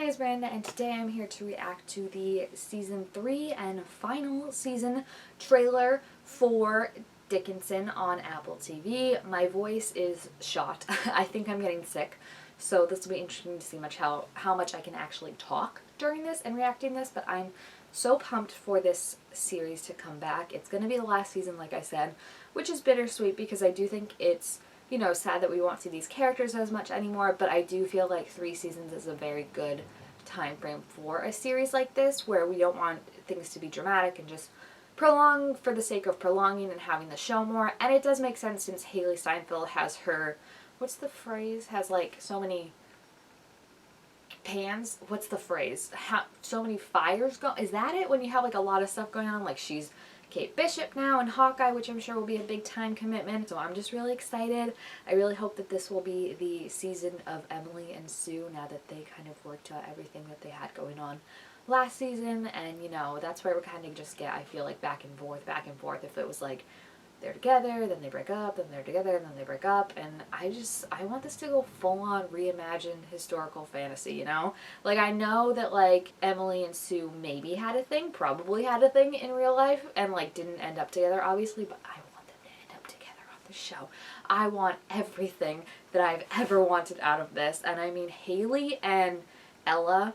it's Miranda, and today I'm here to react to the season 3 and final season trailer for Dickinson on Apple TV. My voice is shot. I think I'm getting sick, so this will be interesting to see how much I can actually talk during this and reacting this, but I'm so pumped for this series to come back. It's going to be the last season, like I said, which is bittersweet because I do think it's, you know, sad that we won't see these characters as much anymore, but I do feel like 3 seasons is a very good time frame for a series like this, where we don't want things to be dramatic and just prolong for the sake of prolonging and having the show more. And it does make sense since Haley Steinfeld has her, what's the phrase, has like so many pans, what's the phrase, so many fires go, is that it, when you have like a lot of stuff going on? Like she's Kate Bishop now and Hawkeye, which I'm sure will be a big time commitment, so I'm just really excited. I really hope that this will be the season of Emily and Sue now that they kind of worked out everything that they had going on last season. And you know, that's where we kind of just get, I feel like, back and forth. If it was like they're together, then they break up, then they're together, then they break up, and I want this to go full on reimagined historical fantasy, you know? Like, I know that like Emily and Sue maybe had a thing, probably had a thing in real life, and like didn't end up together obviously, but I want them to end up together on the show. I want everything that I've ever wanted out of this. And I mean, Haley and Ella,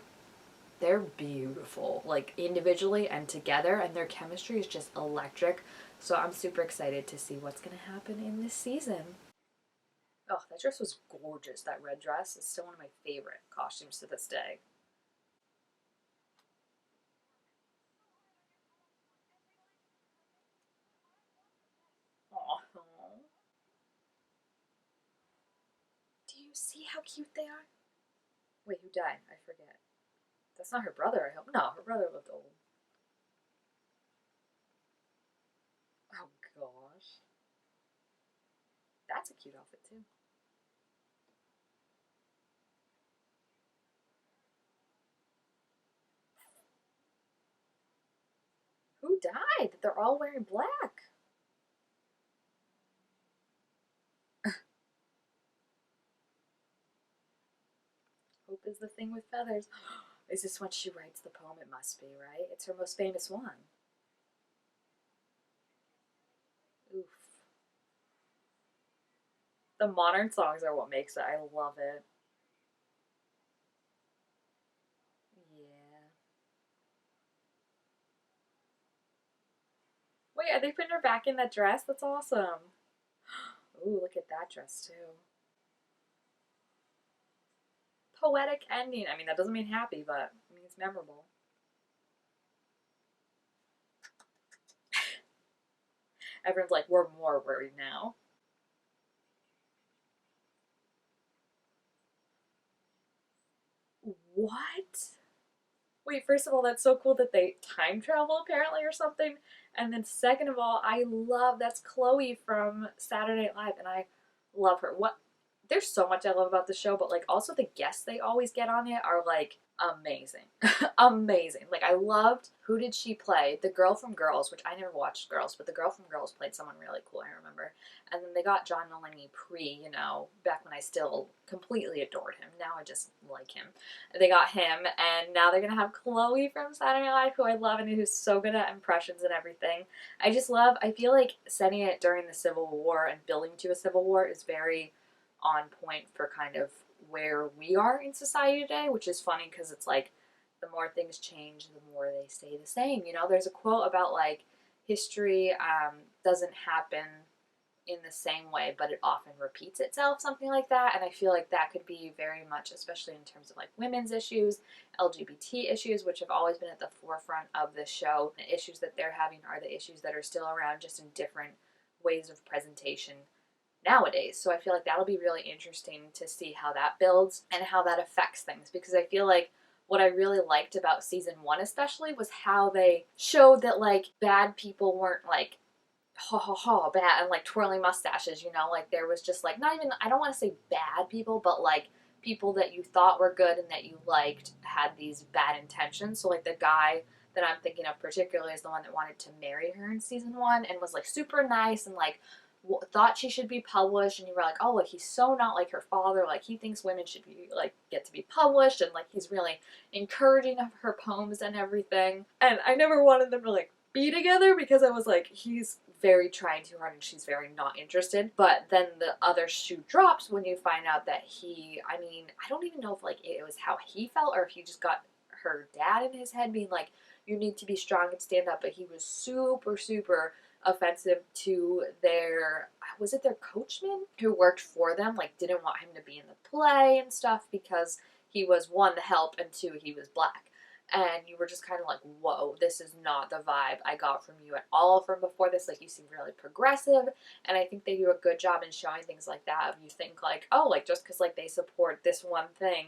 they're beautiful, like individually and together, and their chemistry is just electric. So I'm super excited to see what's going to happen in this season. Oh, that dress was gorgeous. That red dress is still one of my favorite costumes to this day. Aw. Do you see how cute they are? Wait, who died? I forget. That's not her brother, I hope. No, her brother looked old. Oh gosh. That's a cute outfit too. Who died? They're all wearing black. Hope is the thing with feathers. Is this when she writes the poem? It must be, right? It's her most famous one. Oof. The modern songs are what makes it. I love it. Yeah. Wait, are they putting her back in that dress? That's awesome. Ooh, look at that dress too. Poetic ending. I mean, that doesn't mean happy, but it means memorable. Everyone's like, we're more worried now. What? Wait, first of all, that's so cool that they time travel apparently or something. And then second of all, I love, that's Chloe from Saturday Night Live, and I love her. What, there's so much I love about the show, but like also the guests they always get on it are like amazing. Amazing. Like I loved, who did she play? The girl from Girls, which I never watched Girls, but the girl from Girls played someone really cool, I remember. And then they got John Mulaney pre, you know, back when I still completely adored him. Now I just like him. They got him, and now they're gonna have Chloe from Saturday Night Live, who I love and who's so good at impressions and everything. I just love, I feel like setting it during the Civil War and building to a Civil War is very on point for kind of where we are in society today, which is funny because it's like the more things change, the more they stay the same. You know, there's a quote about like history doesn't happen in the same way, but it often repeats itself, something like that. And I feel like that could be very much, especially in terms of like women's issues, LGBT issues, which have always been at the forefront of this show. The issues that they're having are the issues that are still around, just in different ways of presentation nowadays. So I feel like that'll be really interesting to see how that builds and how that affects things, because I feel like what I really liked about season 1 especially was how they showed that like bad people weren't like ha ha ha bad and like twirling mustaches, you know, like there was just like, not even, I don't want to say bad people, but like people that you thought were good and that you liked had these bad intentions. So like the guy that I'm thinking of particularly is the one that wanted to marry her in season 1 and was like super nice and like thought she should be published, and you were like, oh, like he's so not like her father, like he thinks women should be like get to be published, and like he's really encouraging of her poems and everything. And I never wanted them to like be together because I was like, he's very trying too hard and she's very not interested. But then the other shoe drops when you find out that he, I mean, I don't even know if like it was how he felt or if he just got her dad in his head being like, you need to be strong and stand up. But he was super, super offensive to their, was it their coachman who worked for them, like didn't want him to be in the play and stuff because he was, one, the help, and two, he was black. And you were just kind of like, whoa, this is not the vibe I got from you at all from before this. Like, you seem really progressive, and I think they do a good job in showing things like that. You think like, oh, like just because like they support this one thing,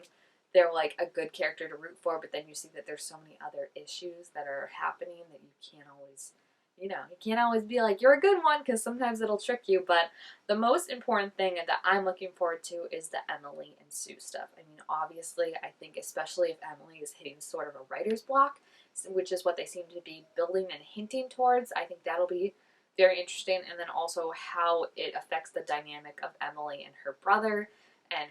they're like a good character to root for, but then you see that there's so many other issues that are happening that you can't always, you can't always be like, you're a good one, because sometimes it'll trick you. But the most important thing that I'm looking forward to is the Emily and Sue stuff. I mean, obviously, I think especially if Emily is hitting sort of a writer's block, which is what they seem to be building and hinting towards, I think that'll be very interesting. And then also how it affects the dynamic of Emily and her brother and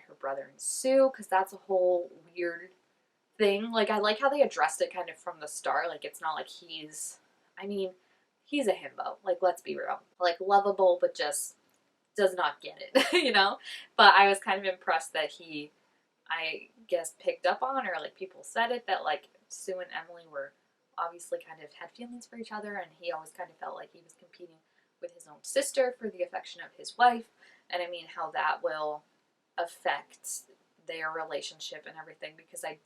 Sue, because that's a whole weird thing. Like, I like how they addressed it kind of from the start. Like, it's not like he's a himbo. Like, let's be real. Like, lovable, but just does not get it, But I was kind of impressed that he, I guess, picked up on, or like people said it, that like Sue and Emily were obviously kind of had feelings for each other, and he always kind of felt like he was competing with his own sister for the affection of his wife. And I mean, how that will affect their relationship and everything, because I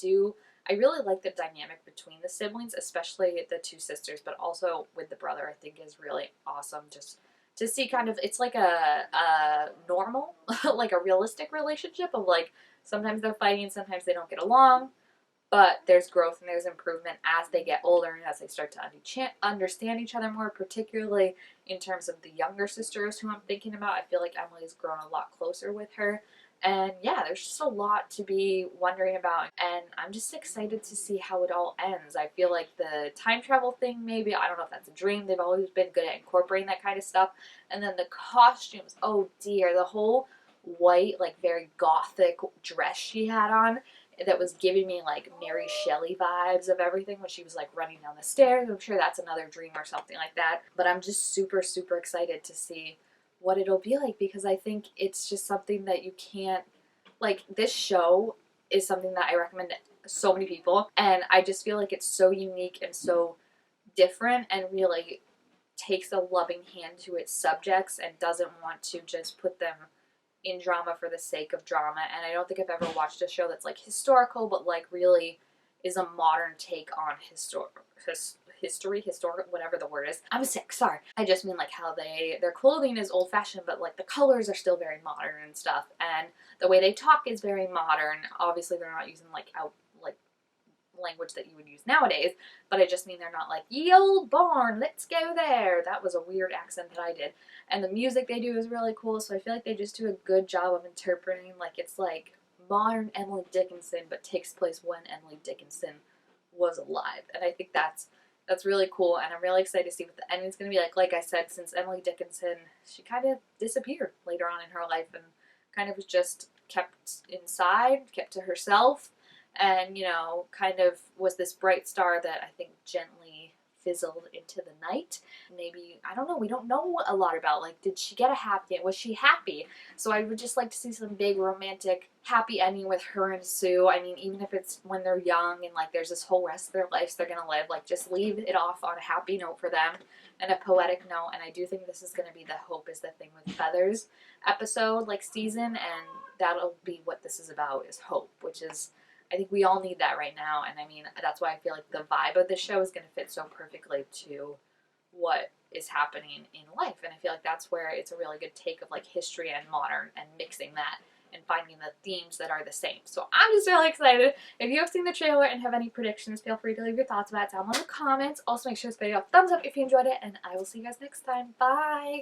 really like the dynamic between the siblings, especially the two sisters, but also with the brother. I think is really awesome just to see kind of, it's like a normal, like a realistic relationship of like, sometimes they're fighting, sometimes they don't get along, but there's growth and there's improvement as they get older and as they start to understand each other more, particularly in terms of the younger sisters who I'm thinking about. I feel like Emily's grown a lot closer with her. And yeah, there's just a lot to be wondering about, and I'm just excited to see how it all ends. I feel like the time travel thing, maybe, I don't know if that's a dream. They've always been good at incorporating that kind of stuff. And then the costumes, oh dear, the whole white, like very gothic dress she had on that was giving me like Mary Shelley vibes of everything when she was like running down the stairs. I'm sure that's another dream or something like that. But I'm just super, super excited to see what it'll be like, because I think it's just something that you can't, like, this show is something that I recommend to so many people, and I just feel like it's so unique and so different and really takes a loving hand to its subjects and doesn't want to just put them in drama for the sake of drama. And I don't think I've ever watched a show that's like historical but like really is a modern take on historic, whatever the word is. I'm sick, sorry. I just mean like how their clothing is old fashioned, but like the colors are still very modern and stuff, and the way they talk is very modern. Obviously they're not using like language that you would use nowadays, but I just mean they're not like, ye old barn, let's go there. That was a weird accent that I did. And the music they do is really cool, so I feel like they just do a good job of interpreting, like it's like modern Emily Dickinson, but takes place when Emily Dickinson was alive. And I think that's really cool, and I'm really excited to see what the ending's going to be like. Like I said, since Emily Dickinson, she kind of disappeared later on in her life and kind of was just kept inside, kept to herself, and, kind of was this bright star that I think gently fizzled into the night. Maybe, I don't know, we don't know a lot about, like, did she get a happy, was she happy? So I would just like to see some big romantic happy ending with her and Sue. I mean, even if it's when they're young and like there's this whole rest of their lives they're gonna live, like just leave it off on a happy note for them and a poetic note. And I do think this is gonna be the Hope is the Thing with Feathers episode, like season, and that'll be what this is about, is hope, which is, I think we all need that right now. And I mean, that's why I feel like the vibe of the show is going to fit so perfectly to what is happening in life. And I feel like that's where it's a really good take of like history and modern and mixing that and finding the themes that are the same. So I'm just really excited. If you have seen the trailer and have any predictions, feel free to leave your thoughts about it down in the comments. Also, make sure to give it a thumbs up if you enjoyed it, and I will see you guys next time. Bye!